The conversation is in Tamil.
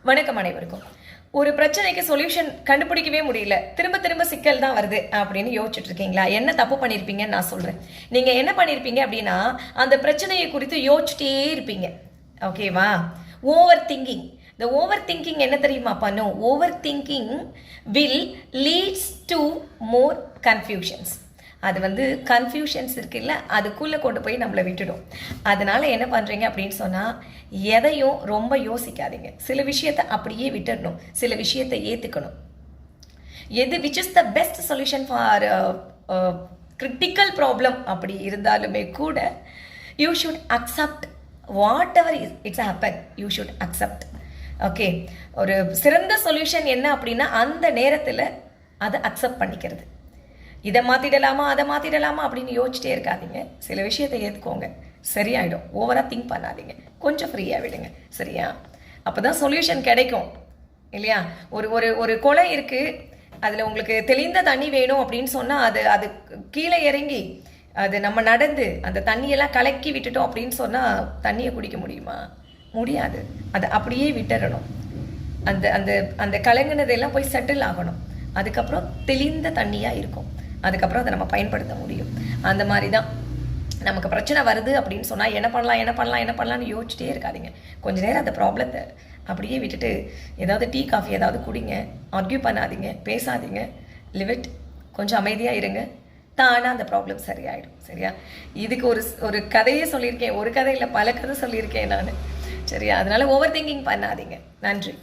வணக்கம் அனைவருக்கும். ஒரு பிரச்சனைக்கு சொல்யூஷன் கண்டுபிடிக்கவே முடியல, திரும்ப திரும்ப சிக்கல் தான் வருது அப்படின்னு யோசிச்சுட்டு இருக்கீங்களா? என்ன தப்பு பண்ணியிருப்பீங்கன்னு நான் சொல்கிறேன். நீங்கள் என்ன பண்ணியிருப்பீங்க அப்படின்னா, அந்த பிரச்சனையை குறித்து யோசிச்சுட்டே இருப்பீங்க. ஓகேவா? Over thinking. இந்த ஓவர் திங்கிங் என்ன தெரியுமா பண்ணும்? Over thinking will leads to more confusions. அது கன்ஃபியூஷன்ஸ் இருக்குல்ல, அதுக்குள்ளே கொண்டு போய் நம்மளை விட்டுடும். அதனால் என்ன பண்ணுறீங்க அப்படின்னு சொன்னால், எதையும் ரொம்ப யோசிக்காதீங்க. சில விஷயத்தை அப்படியே விட்டுடணும், சில விஷயத்தை ஏற்றுக்கணும். Which is the best solution for critical problem அப்படி இருந்தாலுமே கூட you should accept what ever it's happen. You should accept. Okay, ஒரு சிறந்த சொல்யூஷன் என்ன அப்படின்னா, அந்த நேரத்தில் அதை அக்செப்ட் பண்ணிக்கிறது. இதை மாற்றிடலாமா அதை மாற்றிடலாமா அப்படின்னு யோசிச்சிட்டே இருக்காதீங்க. சில விஷயத்தை ஏற்றுக்கோங்க, சரியாயிடும். ஓவராக திங்க் பண்ணாதீங்க, கொஞ்சம் ஃப்ரீயாக விடுங்க. சரியா? அப்போ தான் சொல்யூஷன் கிடைக்கும் இல்லையா? ஒரு ஒரு ஒரு குளம் இருக்குது, அதில் உங்களுக்கு தெளிந்த தண்ணி வேணும் அப்படின்னு சொன்னால் அது கீழே இறங்கி அது நம்ம நடந்து அந்த தண்ணியெல்லாம் கலக்கி விட்டுட்டோம் அப்படின்னு சொன்னால் தண்ணியை குடிக்க முடியுமா? முடியாது. அதை அப்படியே விட்டுறணும். அந்த அந்த அந்த கலங்கினதெல்லாம் போய் செட்டில் ஆகணும். அதுக்கப்புறம் தெளிந்த தண்ணியாக இருக்கும். அதுக்கப்புறம் அதை நம்ம பயன்படுத்த முடியும். அந்த மாதிரி தான் நமக்கு பிரச்சனை வருது அப்படின்னு சொன்னால் என்ன பண்ணலாம்னு யோசிச்சுட்டே இருக்காதிங்க. கொஞ்சம் நேரம் அந்த ப்ராப்ளத்தை அப்படியே விட்டுட்டு ஏதாவது டீ காஃபி ஏதாவது குடிங்க. ஆர்கியூ பண்ணாதீங்க, பேசாதீங்க. லிவிட். கொஞ்சம் அமைதியாக இருங்க. தானாக அந்த ப்ராப்ளம் சரியாயிடும். சரியா? இதுக்கு ஒரு கதையே சொல்லியிருக்கேன். ஒரு கதையில் பல கதை சொல்லியிருக்கேன் நான். சரியா? அதனால் ஓவர் திங்கிங் பண்ணாதீங்க. நன்றி.